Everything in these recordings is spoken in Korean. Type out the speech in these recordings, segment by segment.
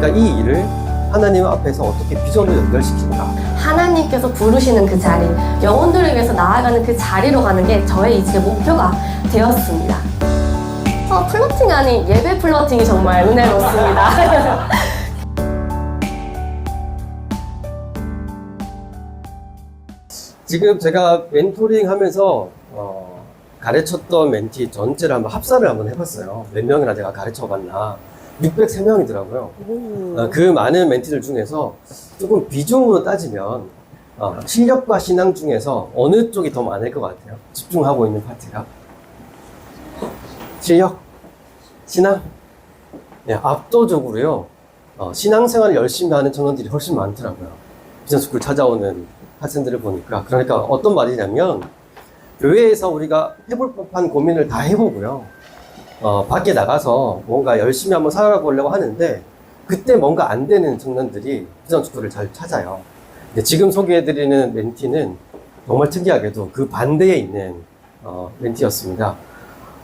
내가 이 일을 하나님 앞에서 어떻게 비전으로 연결시킬까? 하나님께서 부르시는 그 자리, 영혼들을 위해서 나아가는 그 자리로 가는 게 저의 이제 목표가 되었습니다. 플러팅 아닌 예배 플러팅이 정말 은혜롭습니다. 지금 제가 멘토링 하면서 가르쳤던 멘티 전체를 한번 합산을 한번 해봤어요. 몇 명이나 제가 가르쳐봤나. 603명이더라고요. 그 많은 멘티들 중에서 조금 비중으로 따지면 실력과 신앙 중에서 어느 쪽이 더 많을 것 같아요? 집중하고 있는 파트가. 실력? 신앙? 네, 압도적으로요. 신앙생활을 열심히 하는 청년들이 훨씬 많더라고요. 비전스쿨 찾아오는 학생들을 보니까. 그러니까 어떤 말이냐면 교회에서 우리가 해볼 법한 고민을 다 해보고요. 밖에 나가서 뭔가 열심히 한번 살아보려고 하는데 그때 뭔가 안 되는 청년들이 비전스쿨을 잘 찾아요. 근데 지금 소개해드리는 멘티는 정말 특이하게도 그 반대에 있는 멘티였습니다.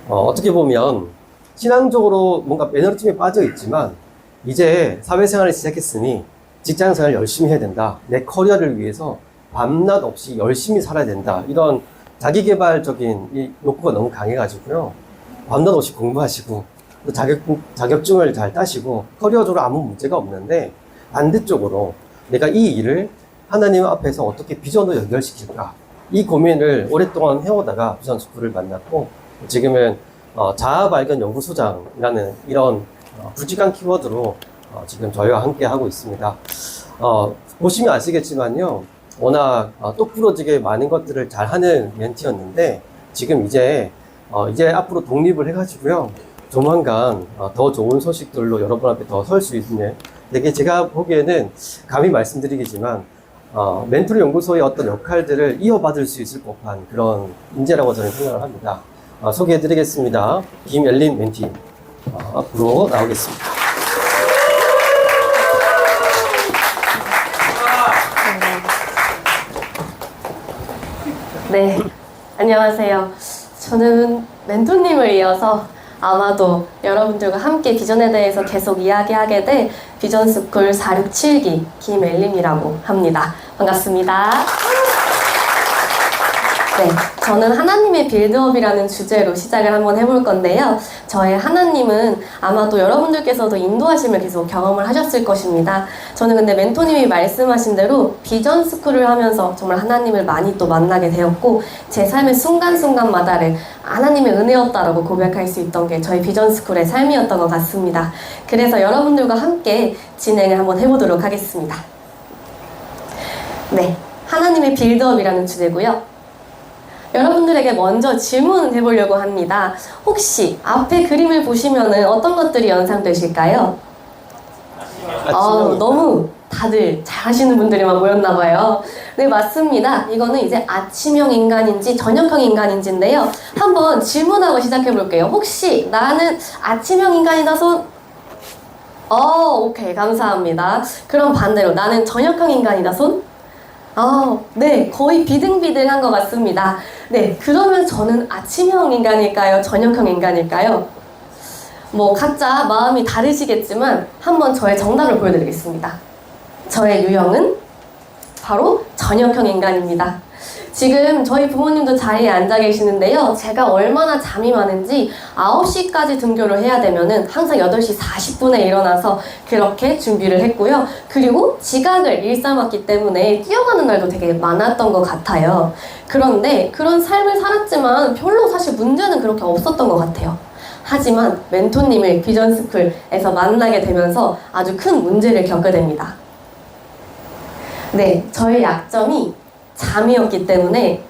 어떻게 보면 신앙적으로 뭔가 매너리즘에 빠져 있지만 이제 사회생활을 시작했으니 직장생활을 열심히 해야 된다. 내 커리어를 위해서 밤낮 없이 열심히 살아야 된다. 이런 자기개발적인 이 욕구가 너무 강해가지고요. 밤낮 없이 공부하시고 또 자격증을 잘 따시고 커리어적으로 아무 문제가 없는데 반대쪽으로 내가 이 일을 하나님 앞에서 어떻게 비전으로 연결시킬까? 이 고민을 오랫동안 해오다가 비전스쿨을 만났고 지금은 자아발견 연구소장이라는 이런 굵직한 키워드로 지금 저희와 함께 하고 있습니다. 보시면 아시겠지만요. 워낙 똑부러지게 많은 것들을 잘 하는 멘티였는데 지금 이제 앞으로 독립을 해가지고요. 조만간 더 좋은 소식들로 여러분 앞에 더 설 수 있는 되게 제가 보기에는 감히 말씀드리겠지만 멘토링 연구소의 어떤 역할들을 이어받을 수 있을 법한 그런 인재라고 저는 생각을 합니다. 소개해드리겠습니다. 김엘린 멘티 앞으로 나오겠습니다. 네, 안녕하세요. 저는 멘토님을 이어서 아마도 여러분들과 함께 비전에 대해서 계속 이야기하게 될 비전스쿨 467기 김엘림이라고 합니다. 반갑습니다. 네, 저는 하나님의 빌드업이라는 주제로 시작을 한번 해볼 건데요. 저의 하나님은 아마도 여러분들께서도 인도하심을 계속 경험을 하셨을 것입니다. 저는 근데 멘토님이 말씀하신 대로 비전스쿨을 하면서 정말 하나님을 많이 또 만나게 되었고 제 삶의 순간순간마다를 하나님의 은혜였다라고 고백할 수 있던 게 저희 비전스쿨의 삶이었던 것 같습니다. 그래서 여러분들과 함께 진행을 한번 해보도록 하겠습니다. 네, 하나님의 빌드업이라는 주제고요. 여러분들에게 먼저 질문을 해보려고 합니다. 혹시 앞에 그림을 보시면은 어떤 것들이 연상되실까요? 너무 다들 잘하시는 분들이만 모였나봐요. 네, 맞습니다. 이거는 이제 아침형 인간인지 저녁형 인간인지인데요. 한번 질문하고 시작해볼게요. 혹시 나는 아침형 인간이다 손? 오케이, 감사합니다. 그럼 반대로 나는 저녁형 인간이다 손? 네, 거의 비등비등한 것 같습니다. 네, 그러면 저는 아침형 인간일까요? 저녁형 인간일까요? 뭐 각자 마음이 다르시겠지만 한번 저의 정답을 보여드리겠습니다. 저의 유형은 바로 저녁형 인간입니다. 지금 저희 부모님도 자리에 앉아 계시는데요. 제가 얼마나 잠이 많은지 9시까지 등교를 해야 되면은 항상 8시 40분에 일어나서 그렇게 준비를 했고요. 그리고 지각을 일삼았기 때문에 뛰어가는 날도 되게 많았던 것 같아요. 그런데 그런 삶을 살았지만 별로 사실 문제는 그렇게 없었던 것 같아요. 하지만 멘토님을 비전스쿨에서 만나게 되면서 아주 큰 문제를 겪게 됩니다. 네, 저의 약점이 잠이었기 때문에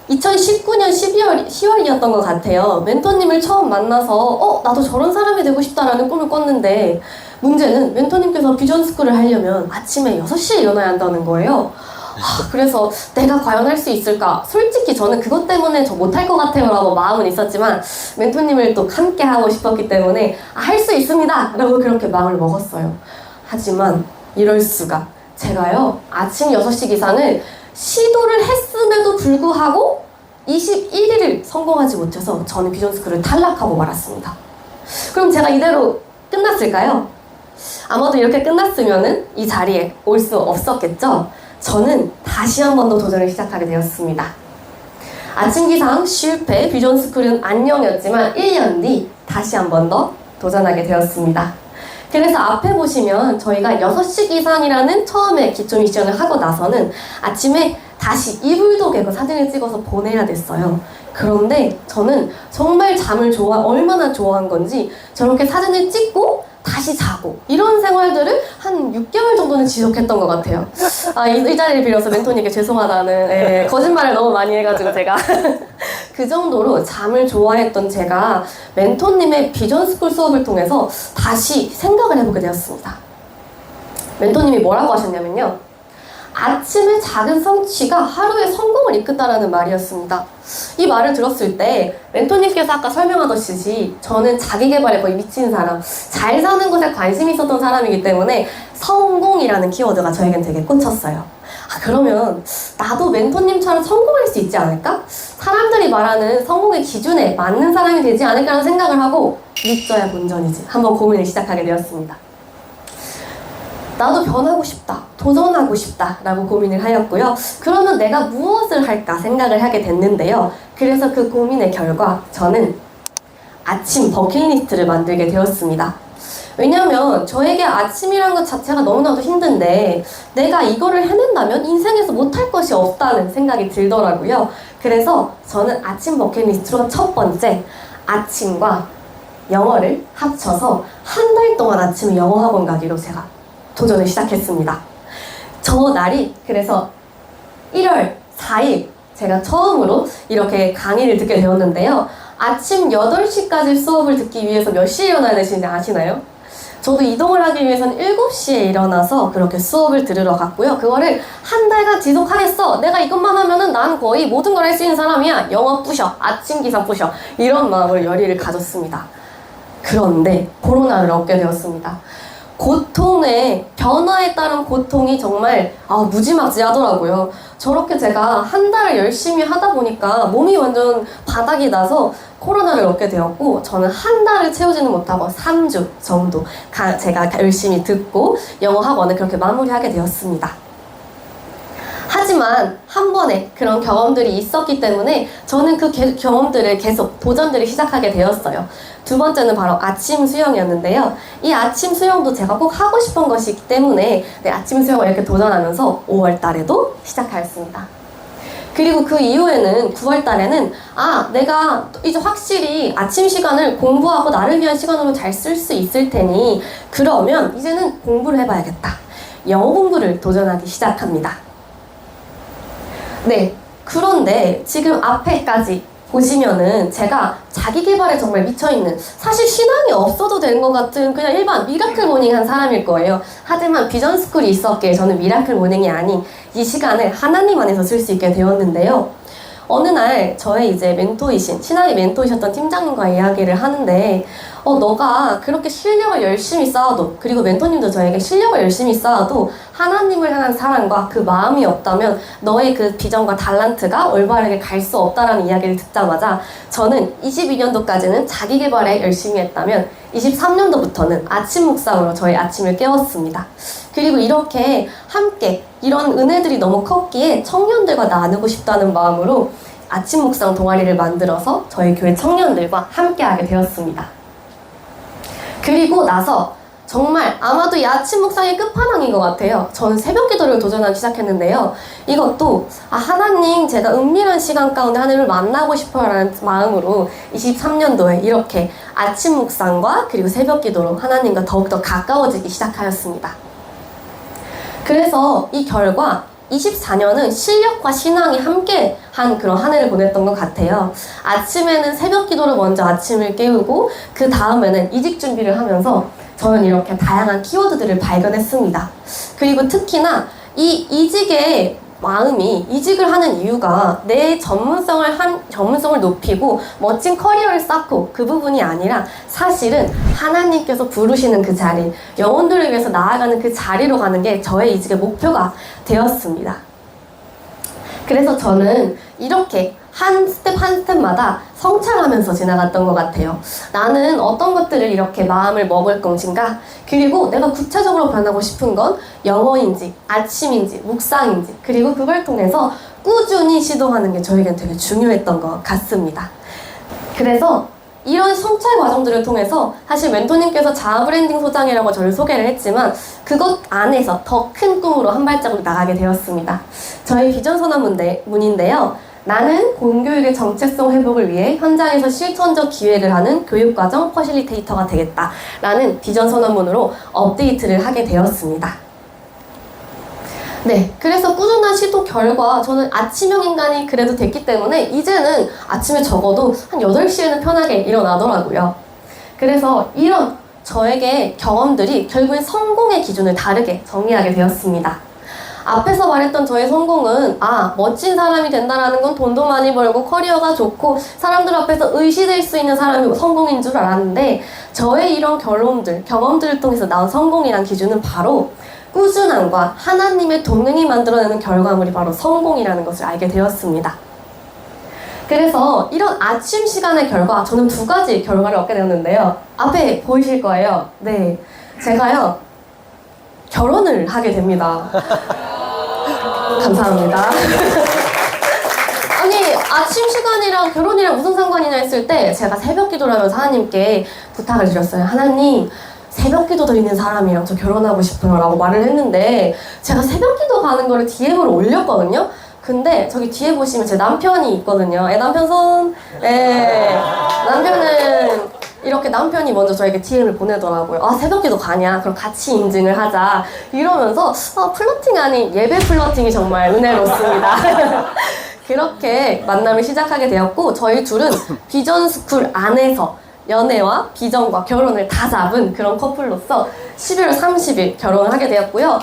2019년 10월이었던 것 같아요. 멘토님을 처음 만나서 나도 저런 사람이 되고 싶다라는 꿈을 꿨는데 문제는 멘토님께서 비전스쿨을 하려면 아침에 6시에 일어나야 한다는 거예요. 그래서 내가 과연 할 수 있을까? 솔직히 저는 그것 때문에 저 못할 것 같아요 라고 마음은 있었지만 멘토님을 또 함께 하고 싶었기 때문에 할 수 있습니다 라고 그렇게 마음을 먹었어요. 하지만 이럴 수가. 제가요 아침 6시 기상을 시도를 했음에도 불구하고 21일을 성공하지 못해서 저는 비전스쿨을 탈락하고 말았습니다. 그럼 제가 이대로 끝났을까요? 아마도 이렇게 끝났으면은 이 자리에 올 수 없었겠죠? 저는 다시 한 번 더 도전을 시작하게 되었습니다. 아침 기상 실패, 비전스쿨은 안녕이었지만 1년 뒤 다시 한 번 더 도전하게 되었습니다. 그래서 앞에 보시면 저희가 6시 기상이라는 처음에 기초 미션을 하고 나서는 아침에 다시 이불도 개고 사진을 찍어서 보내야 됐어요. 그런데 저는 정말 잠을 얼마나 좋아한 건지 저렇게 사진을 찍고 다시 자고 이런 생활들을 한 6개월 정도는 지속했던 것 같아요. 이 자리를 빌어서 멘토님께 죄송하다는 거짓말을 너무 많이 해가지고 제가 그 정도로 잠을 좋아했던 제가 멘토님의 비전스쿨 수업을 통해서 다시 생각을 해보게 되었습니다. 멘토님이 뭐라고 하셨냐면요. 아침의 작은 성취가 하루의 성공을 이끈다라는 말이었습니다. 이 말을 들었을 때 멘토님께서 아까 설명하듯이 저는 자기계발에 거의 미친 사람, 잘 사는 것에 관심이 있었던 사람이기 때문에 성공이라는 키워드가 저에겐 되게 꽂혔어요. 그러면 나도 멘토님처럼 성공할 수 있지 않을까? 사람들이 말하는 성공의 기준에 맞는 사람이 되지 않을까라는 생각을 하고 믿져야 본전이지 한번 고민을 시작하게 되었습니다. 나도 변하고 싶다, 도전하고 싶다 라고 고민을 하였고요. 그러면 내가 무엇을 할까 생각을 하게 됐는데요. 그래서 그 고민의 결과 저는 아침 버킷리스트를 만들게 되었습니다. 왜냐면 저에게 아침이란 것 자체가 너무나도 힘든데 내가 이거를 해낸다면 인생에서 못할 것이 없다는 생각이 들더라고요. 그래서 저는 아침 버킷리스트로 첫 번째, 아침과 영어를 합쳐서 한 달 동안 아침에 영어 학원 가기로 제가 도전을 시작했습니다. 저 날이 그래서 1월 4일 제가 처음으로 이렇게 강의를 듣게 되었는데요. 아침 8시까지 수업을 듣기 위해서 몇 시에 일어나야 되시는지 아시나요? 저도 이동을 하기 위해서는 7시에 일어나서 그렇게 수업을 들으러 갔고요. 그거를 한 달간 지속하겠어. 내가 이것만 하면은 난 거의 모든 걸 할 수 있는 사람이야. 영어 부셔. 아침 기상 부셔. 이런 마음을 열의를 가졌습니다. 그런데 코로나를 얻게 되었습니다. 고통의 변화에 따른 고통이 정말 무지막지하더라고요. 저렇게 제가 한 달을 열심히 하다 보니까 몸이 완전 바닥이 나서 코로나를 얻게 되었고 저는 한 달을 채우지는 못하고 3주 정도 제가 열심히 듣고 영어 학원을 그렇게 마무리하게 되었습니다. 하지만 한 번에 그런 경험들이 있었기 때문에 저는 그 경험들을 계속 도전들을 시작하게 되었어요. 두 번째는 바로 아침 수영이었는데요. 이 아침 수영도 제가 꼭 하고 싶은 것이기 때문에 아침 수영을 이렇게 도전하면서 5월 달에도 시작하였습니다. 그리고 그 이후에는 9월 달에는 내가 이제 확실히 아침 시간을 공부하고 나를 위한 시간으로 잘 쓸 수 있을 테니 그러면 이제는 공부를 해봐야겠다. 영어 공부를 도전하기 시작합니다. 네, 그런데 지금 앞에까지 보시면은 제가 자기 개발에 정말 미쳐있는, 사실 신앙이 없어도 되는 것 같은 그냥 일반 미라클 모닝 한 사람일 거예요. 하지만 비전스쿨이 있었기에 저는 미라클 모닝이 아닌 이 시간을 하나님 안에서 쓸 수 있게 되었는데요. 어느 날 저의 이제 멘토이신, 신앙의 멘토이셨던 팀장님과 이야기를 하는데 너가 그렇게 실력을 열심히 쌓아도, 그리고 멘토님도 저에게 실력을 열심히 쌓아도 하나님을 향한 사랑과 그 마음이 없다면 너의 그 비전과 달란트가 올바르게 갈 수 없다라는 이야기를 듣자마자 저는 22년도까지는 자기 개발에 열심히 했다면 23년도부터는 아침 묵상으로 저의 아침을 깨웠습니다. 그리고 이렇게 함께 이런 은혜들이 너무 컸기에 청년들과 나누고 싶다는 마음으로 아침 묵상 동아리를 만들어서 저희 교회 청년들과 함께하게 되었습니다. 그리고 나서 정말 아마도 이 아침 묵상의 끝판왕인 것 같아요. 저는 새벽 기도를 도전하기 시작했는데요. 이것도 하나님, 제가 은밀한 시간 가운데 하나님을 만나고 싶어요 라는 마음으로 23년도에 이렇게 아침 묵상과 그리고 새벽 기도로 하나님과 더욱더 가까워지기 시작하였습니다. 그래서 이 결과 24년은 실력과 신앙이 함께 한 그런 한 해를 보냈던 것 같아요. 아침에는 새벽 기도로 먼저 아침을 깨우고 그 다음에는 이직 준비를 하면서 저는 이렇게 다양한 키워드들을 발견했습니다. 그리고 특히나 이 이직의 마음이, 이직을 하는 이유가 내 전문성을 높이고 멋진 커리어를 쌓고 그 부분이 아니라 사실은 하나님께서 부르시는 그 자리, 영혼들을 위해서 나아가는 그 자리로 가는 게 저의 이직의 목표가 되었습니다. 그래서 저는 이렇게 한 스텝 한 스텝마다 성찰하면서 지나갔던 것 같아요. 나는 어떤 것들을 이렇게 마음을 먹을 것인가? 그리고 내가 구체적으로 변하고 싶은 건 영어인지, 아침인지, 묵상인지, 그리고 그걸 통해서 꾸준히 시도하는 게 저에겐 되게 중요했던 것 같습니다. 그래서 이런 성찰 과정들을 통해서 사실 멘토님께서 자아 브랜딩 소장이라고 저를 소개를 했지만 그것 안에서 더 큰 꿈으로 한 발자국 나가게 되었습니다. 저희 비전 선언문인데요. 나는 공교육의 정체성 회복을 위해 현장에서 실천적 기획을 하는 교육과정 퍼실리테이터가 되겠다 라는 비전 선언문으로 업데이트를 하게 되었습니다. 네, 그래서 꾸준한 시도 결과 저는 아침형 인간이 그래도 됐기 때문에 이제는 아침에 적어도 한 8시에는 편하게 일어나더라고요. 그래서 이런 저에게 경험들이 결국엔 성공의 기준을 다르게 정의하게 되었습니다. 앞에서 말했던 저의 성공은 멋진 사람이 된다라는 건 돈도 많이 벌고 커리어가 좋고 사람들 앞에서 의시될 수 있는 사람이 성공인 줄 알았는데 저의 이런 경험들을 통해서 나온 성공이란 기준은 바로 꾸준함과 하나님의 동행이 만들어내는 결과물이 바로 성공이라는 것을 알게 되었습니다. 그래서 이런 아침 시간의 결과, 저는 2가지 결과를 얻게 되었는데요. 앞에 보이실 거예요. 네, 제가요 결혼을 하게 됩니다. 감사합니다. 아니, 아침 시간이랑 결혼이랑 무슨 상관이냐 했을 때 제가 새벽 기도를 하면서 하나님께 부탁을 드렸어요. 하나님, 새벽 기도 드리는 사람이랑 저 결혼하고 싶어요 라고 말을 했는데 제가 새벽 기도 가는 거를 DM으로 올렸거든요. 근데 저기 뒤에 보시면 제 남편이 있거든요. 남편 손. 남편이 먼저 저에게 DM을 보내더라고요. 새벽기도 가냐? 그럼 같이 인증을 하자. 이러면서 플러팅 아닌 예배 플러팅이 정말 은혜롭습니다. 그렇게 만남을 시작하게 되었고 저희 둘은 비전스쿨 안에서 연애와 비전과 결혼을 다 잡은 그런 커플로서 11월 30일 결혼을 하게 되었고요.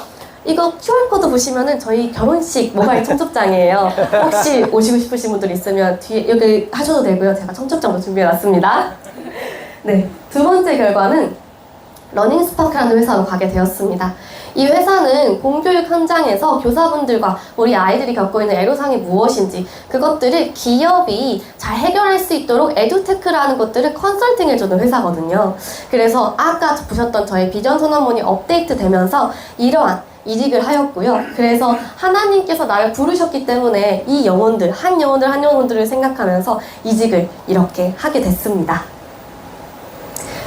이거 QR코드 보시면은 저희 결혼식 모바일 청첩장이에요. 혹시 오시고 싶으신 분들 있으면 뒤에 여기 하셔도 되고요. 제가 청첩장도 준비해놨습니다. 네, 2번째 결과는 러닝스파크라는 회사로 가게 되었습니다. 이 회사는 공교육 현장에서 교사분들과 우리 아이들이 겪고 있는 애로사항이 무엇인지 그것들을 기업이 잘 해결할 수 있도록 에듀테크라는 것들을 컨설팅해주는 회사거든요. 그래서 아까 보셨던 저희 비전 선언문이 업데이트 되면서 이러한 이직을 하였고요. 그래서 하나님께서 나를 부르셨기 때문에 이 영혼들, 한 영혼들을 생각하면서 이직을 이렇게 하게 됐습니다.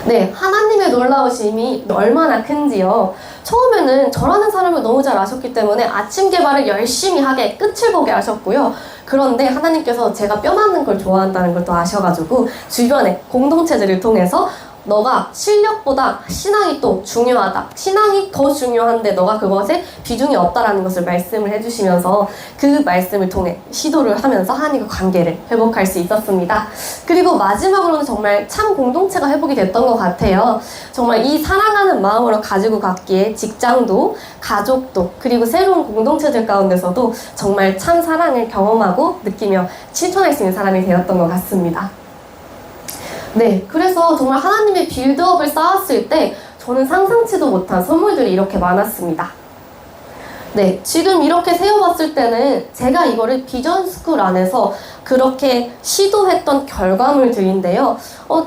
네, 하나님의 놀라우심이 얼마나 큰지요. 처음에는 저라는 사람을 너무 잘 아셨기 때문에 아침 개발을 열심히 하게 끝을 보게 하셨고요. 그런데 하나님께서 제가 뼈 맞는 걸 좋아한다는 걸 또 아셔가지고 주변에 공동체들을 통해서 너가 실력보다 신앙이 또 중요하다. 신앙이 더 중요한데 너가 그것에 비중이 없다라는 것을 말씀을 해주시면서 그 말씀을 통해 시도를 하면서 하나님과 관계를 회복할 수 있었습니다. 그리고 마지막으로는 정말 참 공동체가 회복이 됐던 것 같아요. 정말 이 사랑하는 마음으로 가지고 갔기에 직장도 가족도 그리고 새로운 공동체들 가운데서도 정말 참 사랑을 경험하고 느끼며 실천할 수 있는 사람이 되었던 것 같습니다. 네, 그래서 정말 하나님의 빌드업을 쌓았을 때 저는 상상치도 못한 선물들이 이렇게 많았습니다. 네, 지금 이렇게 세워봤을 때는 제가 이거를 비전스쿨 안에서 그렇게 시도했던 결과물들인데요.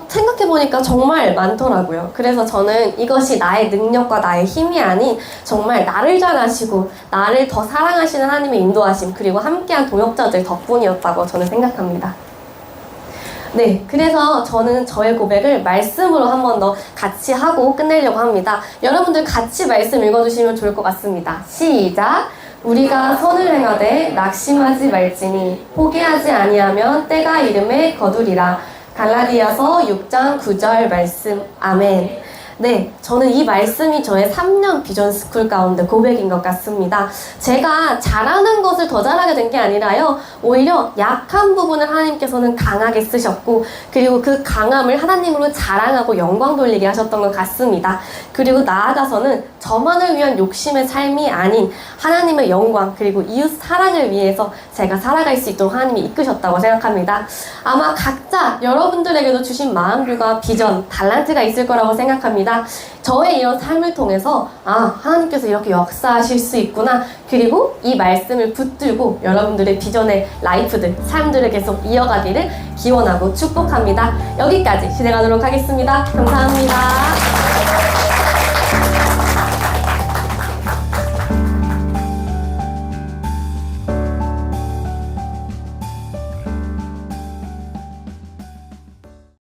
생각해보니까 정말 많더라고요. 그래서 저는 이것이 나의 능력과 나의 힘이 아닌 정말 나를 잘 아시고 나를 더 사랑하시는 하나님의 인도하심 그리고 함께한 동역자들 덕분이었다고 저는 생각합니다. 네, 그래서 저는 저의 고백을 말씀으로 한 번 더 같이 하고 끝내려고 합니다. 여러분들 같이 말씀 읽어주시면 좋을 것 같습니다. 시작! 우리가 선을 행하되 낙심하지 말지니 포기하지 아니하면 때가 이름에 거두리라. 갈라디아서 6장 9절 말씀. 아멘. 네, 저는 이 말씀이 저의 3년 비전스쿨 가운데 고백인 것 같습니다. 제가 잘하는 것을 더 잘하게 된 게 아니라요. 오히려 약한 부분을 하나님께서는 강하게 쓰셨고 그리고 그 강함을 하나님으로 자랑하고 영광 돌리게 하셨던 것 같습니다. 그리고 나아가서는 저만을 위한 욕심의 삶이 아닌 하나님의 영광 그리고 이웃 사랑을 위해서 제가 살아갈 수 있도록 하나님이 이끄셨다고 생각합니다. 아마 각자 여러분들에게도 주신 마음들과 비전, 달란트가 있을 거라고 생각합니다. 바랍니다. 저의 이런 삶을 통해서 하나님께서 이렇게 역사하실 수 있구나. 그리고 이 말씀을 붙들고 여러분들의 비전의 라이프들, 삶들을 계속 이어가기를 기원하고 축복합니다. 여기까지 진행하도록 하겠습니다. 감사합니다.